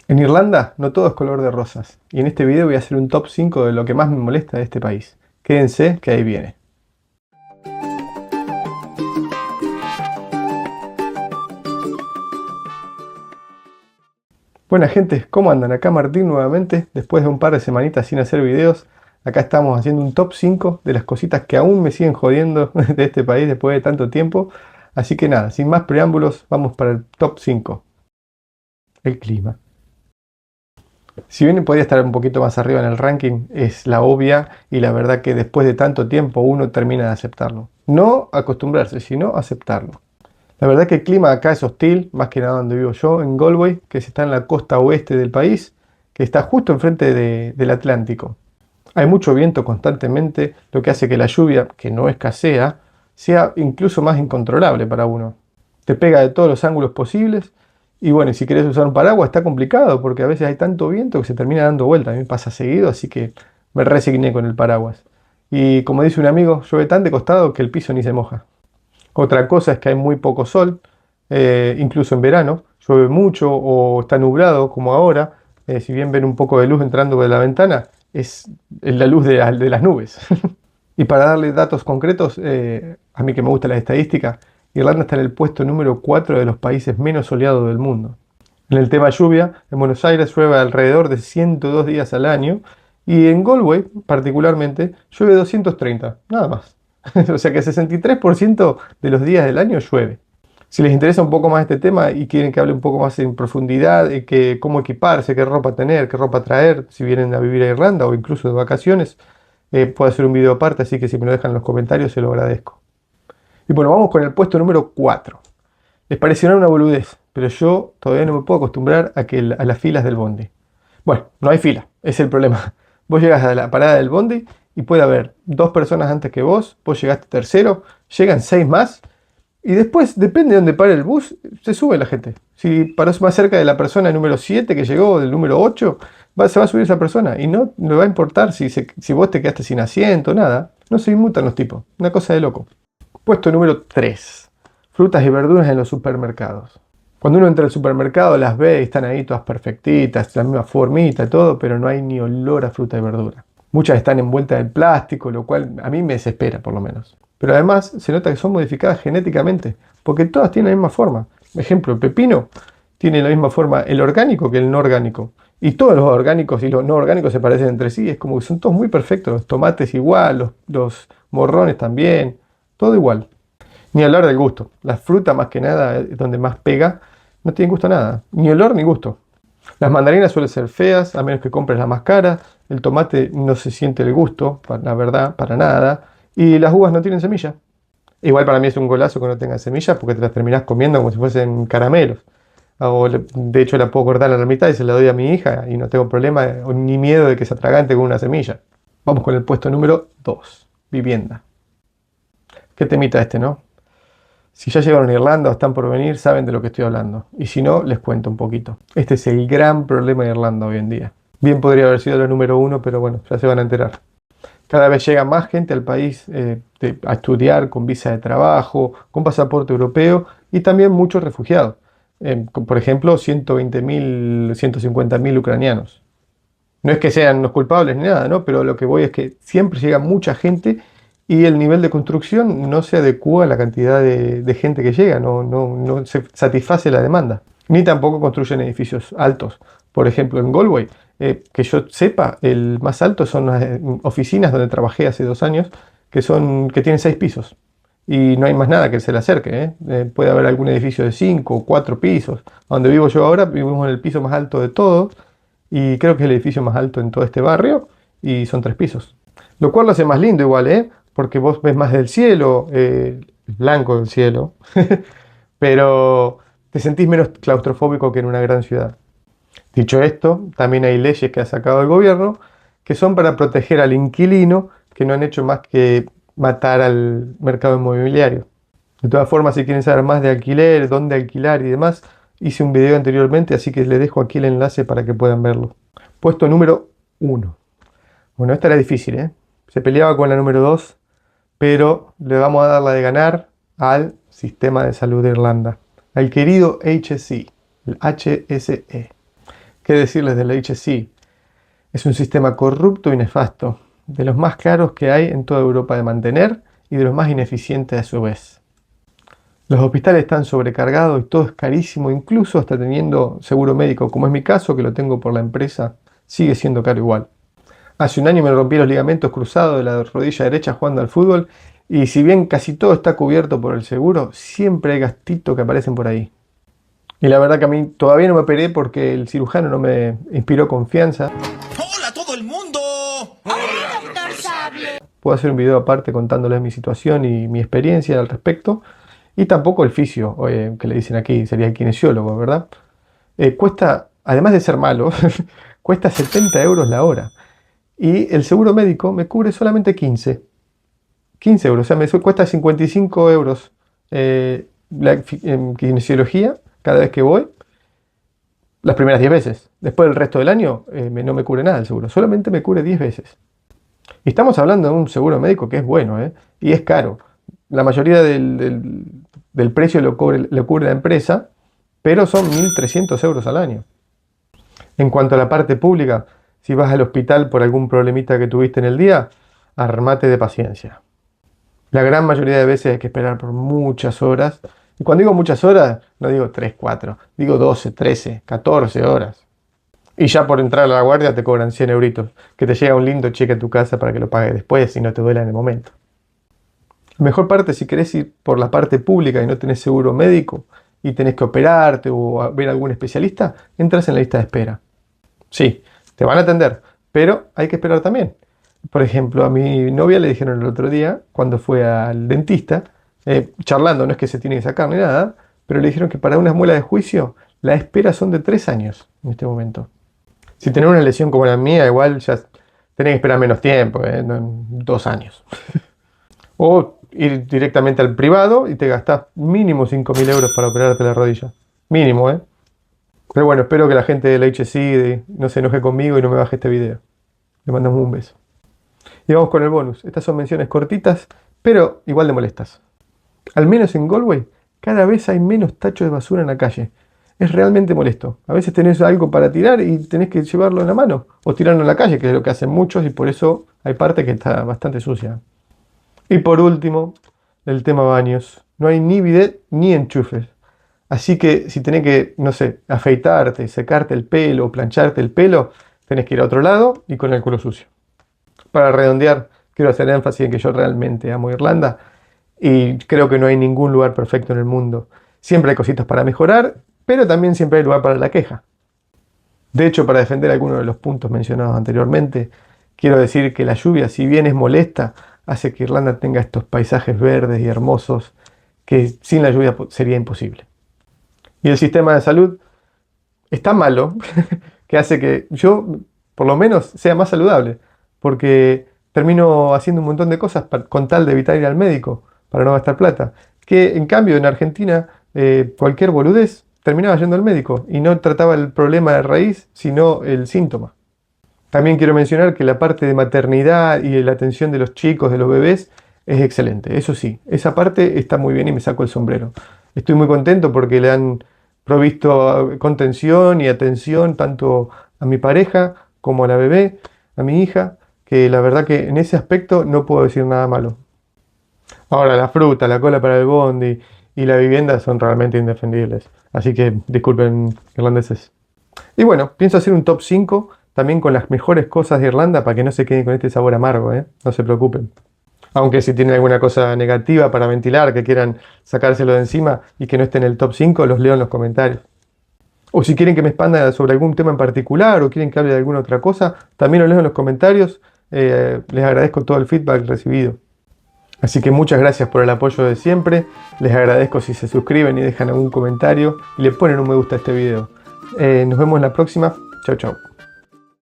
En Irlanda no todo es color de rosas, y en este video voy a hacer un top 5 de lo que más me molesta de este país. Quédense que ahí viene. Buena gente, ¿cómo andan? Acá Martín nuevamente, después de un par de semanitas sin hacer videos. Acá estamos haciendo un top 5 de las cositas que aún me siguen jodiendo de este país después de tanto tiempo. Así que nada, sin más preámbulos, vamos para el top 5. El clima. Si bien podría estar un poquito más arriba en el ranking, es la obvia y la verdad que después de tanto tiempo uno termina de aceptarlo. No acostumbrarse, sino aceptarlo. La verdad que el clima acá es hostil, más que nada donde vivo yo, en Galway, que está en la costa oeste del país, que está justo enfrente del Atlántico. Hay mucho viento constantemente, lo que hace que la lluvia, que no escasea, sea incluso más incontrolable para uno. Te pega de todos los ángulos posibles y bueno, y si querés usar un paraguas está complicado porque a veces hay tanto viento que se termina dando vuelta. A mí me pasa seguido, así que me resigné con el paraguas. Y como dice un amigo, llueve tan de costado que el piso ni se moja. Otra cosa es que hay muy poco sol, incluso en verano, llueve mucho o está nublado como ahora. Si bien ven un poco de luz entrando de la ventana, es la luz de las nubes. Y para darle datos concretos, a mí que me gusta la estadística, Irlanda está en el puesto número 4 de los países menos soleados del mundo. En el tema lluvia, en Buenos Aires llueve alrededor de 102 días al año y en Galway, particularmente, llueve 230, nada más. O sea que el 63% de los días del año llueve. Si les interesa un poco más este tema y quieren que hable un poco más en profundidad, que cómo equiparse, qué ropa tener, qué ropa traer, si vienen a vivir a Irlanda o incluso de vacaciones, puedo hacer un video aparte, así que si me lo dejan en los comentarios se lo agradezco. Y bueno, vamos con el puesto número 4. Les parecerá una boludez, pero yo todavía no me puedo acostumbrar a las filas del bondi. Bueno, no hay fila, es el problema. Vos llegas a la parada del bondi y puede haber dos personas antes que vos llegaste tercero, llegan seis más y después, depende de dónde pare el bus, se sube la gente. Si parás más cerca de la persona número 7 que llegó, del número 8, se va a subir esa persona y no le va a importar si vos te quedaste sin asiento, nada. No se inmutan los tipos, una cosa de loco. Puesto número 3. Frutas y verduras en los supermercados. Cuando uno entra al supermercado las ve y están ahí todas perfectitas, la misma formita y todo, pero no hay ni olor a fruta y verdura. Muchas están envueltas en plástico, lo cual a mí me desespera por lo menos. Pero además se nota que son modificadas genéticamente, porque todas tienen la misma forma. Ejemplo, el pepino tiene la misma forma el orgánico que el no orgánico. Y todos los orgánicos y los no orgánicos se parecen entre sí, es como que son todos muy perfectos. Los tomates igual, los morrones también, todo igual. Ni hablar del gusto. La fruta más que nada, donde más pega, no tiene gusto a nada. Ni olor ni gusto. Las mandarinas suelen ser feas, a menos que compres la más cara. El tomate no se siente el gusto, la verdad, para nada. Y las uvas no tienen semilla. Igual para mí es un golazo que no tengan semillas porque te las terminás comiendo como si fuesen caramelos. De hecho la puedo cortar a la mitad y se la doy a mi hija y no tengo problema ni miedo de que se atragante con una semilla. Vamos con el puesto número 2. Vivienda. Qué temita este, ¿no? Si ya llegaron a Irlanda o están por venir, saben de lo que estoy hablando. Y si no, les cuento un poquito. Este es el gran problema de Irlanda hoy en día. Bien podría haber sido la número 1, pero bueno, ya se van a enterar. Cada vez llega más gente al país a estudiar con visa de trabajo, con pasaporte europeo y también muchos refugiados. Por ejemplo, 120.000, 150.000 ucranianos. No es que sean los culpables ni nada, ¿no? Pero lo que voy es que siempre llega mucha gente y el nivel de construcción no se adecua a la cantidad de gente que llega, no se satisface la demanda. Ni tampoco construyen edificios altos. Por ejemplo, en Galway, que yo sepa, el más alto son las oficinas donde trabajé hace 2 años, que tienen 6 pisos. Y no hay más nada que se le acerque, ¿eh? Puede haber algún edificio de 5 o 4 pisos. Donde vivo yo ahora, vivimos en el piso más alto de todos y creo que es el edificio más alto en todo este barrio y son 3 pisos. Lo cual lo hace más lindo igual, ¿eh? Porque vos ves más del cielo, blanco del cielo, pero te sentís menos claustrofóbico que en una gran ciudad. Dicho esto, también hay leyes que ha sacado el gobierno que son para proteger al inquilino, que no han hecho más que matar al mercado inmobiliario. De todas formas, si quieren saber más de alquiler, dónde alquilar y demás, hice un video anteriormente, así que les dejo aquí el enlace para que puedan verlo. Puesto número 1. Bueno, esta era difícil, ¿eh? Se peleaba con la número 2, pero le vamos a dar la de ganar al sistema de salud de Irlanda, al querido HSE, el HSE. ¿Qué decirles del HSE? Es un sistema corrupto y nefasto, de los más caros que hay en toda Europa de mantener y de los más ineficientes a su vez. Los hospitales están sobrecargados y todo es carísimo, incluso hasta teniendo seguro médico, como es mi caso, que lo tengo por la empresa, sigue siendo caro igual. Hace un año me rompí los ligamentos cruzados de la rodilla derecha jugando al fútbol y si bien casi todo está cubierto por el seguro, siempre hay gastitos que aparecen por ahí. Y la verdad que a mí todavía no me operé porque el cirujano no me inspiró confianza. ¡Hola a todo el mundo! ¡Hola, doctor Sable! Puedo hacer un video aparte contándoles mi situación y mi experiencia al respecto. Y tampoco el fisio, que le dicen aquí, sería el kinesiólogo, ¿verdad? Cuesta, además de ser malo, cuesta 70 euros la hora. Y el seguro médico me cubre solamente 15. 15 euros, o sea, me cuesta 55 euros en kinesiología cada vez que voy, las primeras 10 veces. Después el resto del año no me cubre nada el seguro, solamente me cubre 10 veces. Y estamos hablando de un seguro médico que es bueno, y es caro. La mayoría del precio lo cubre la empresa, pero son 1.300 euros al año. En cuanto a la parte pública, si vas al hospital por algún problemita que tuviste en el día, armate de paciencia. La gran mayoría de veces hay que esperar por muchas horas. Y cuando digo muchas horas, no digo 3, 4, digo 12, 13, 14 horas. Y ya por entrar a la guardia te cobran 100 euritos, que te llega un lindo cheque a tu casa para que lo pagues después y no te duela en el momento. La mejor parte, si querés ir por la parte pública y no tenés seguro médico y tenés que operarte o ver a algún especialista, entras en la lista de espera. Sí, te van a atender, pero hay que esperar también. Por ejemplo, a mi novia le dijeron el otro día, cuando fue al dentista, charlando, no es que se tiene que sacar ni nada, pero le dijeron que para unas muelas de juicio la espera son de 3 años en este momento. Si tenés una lesión como la mía, igual ya tenés que esperar menos tiempo, no, 2 años. O ir directamente al privado y te gastás mínimo 5.000 euros para operarte la rodilla. Mínimo, ¿eh? Pero bueno, espero que la gente del HSE no se enoje conmigo y no me baje este video. Le mandamos un beso. Y vamos con el bonus. Estas son menciones cortitas, pero igual de molestas. Al menos en Galway, cada vez hay menos tachos de basura en la calle. Es realmente molesto. A veces tenés algo para tirar y tenés que llevarlo en la mano o tirarlo en la calle, que es lo que hacen muchos y por eso hay parte que está bastante sucia. Y por último, el tema baños. No hay ni bidet ni enchufes. Así que si tenés que, no sé, afeitarte, secarte el pelo o plancharte el pelo, tenés que ir a otro lado y con el culo sucio. Para redondear, quiero hacer énfasis en que yo realmente amo Irlanda y creo que no hay ningún lugar perfecto en el mundo. Siempre hay cositas para mejorar, pero también siempre hay lugar para la queja. De hecho, para defender algunos de los puntos mencionados anteriormente, quiero decir que la lluvia, si bien es molesta, hace que Irlanda tenga estos paisajes verdes y hermosos que sin la lluvia sería imposible. Y el sistema de salud es tan malo que hace que yo, por lo menos, sea más saludable, porque termino haciendo un montón de cosas con tal de evitar ir al médico, para no gastar plata, que en cambio en Argentina cualquier boludez terminaba yendo al médico y no trataba el problema de raíz, sino el síntoma. También quiero mencionar que la parte de maternidad y la atención de los chicos, de los bebés, es excelente. Eso sí, esa parte está muy bien y me saco el sombrero. Estoy muy contento porque le han provisto contención y atención tanto a mi pareja como a la bebé, a mi hija, que la verdad que en ese aspecto no puedo decir nada malo. Ahora, la fruta, la cola para el bondi y la vivienda son realmente indefendibles. Así que disculpen, irlandeses. Y bueno, pienso hacer un top 5 también con las mejores cosas de Irlanda para que no se queden con este sabor amargo, no se preocupen. Aunque si tienen alguna cosa negativa para ventilar, que quieran sacárselo de encima y que no esté en el top 5, los leo en los comentarios. O si quieren que me expanda sobre algún tema en particular o quieren que hable de alguna otra cosa, también lo leo en los comentarios. Les agradezco todo el feedback recibido. Así que muchas gracias por el apoyo de siempre. Les agradezco si se suscriben y dejan algún comentario y le ponen un me gusta a este video. Nos vemos en la próxima. Chau, chau.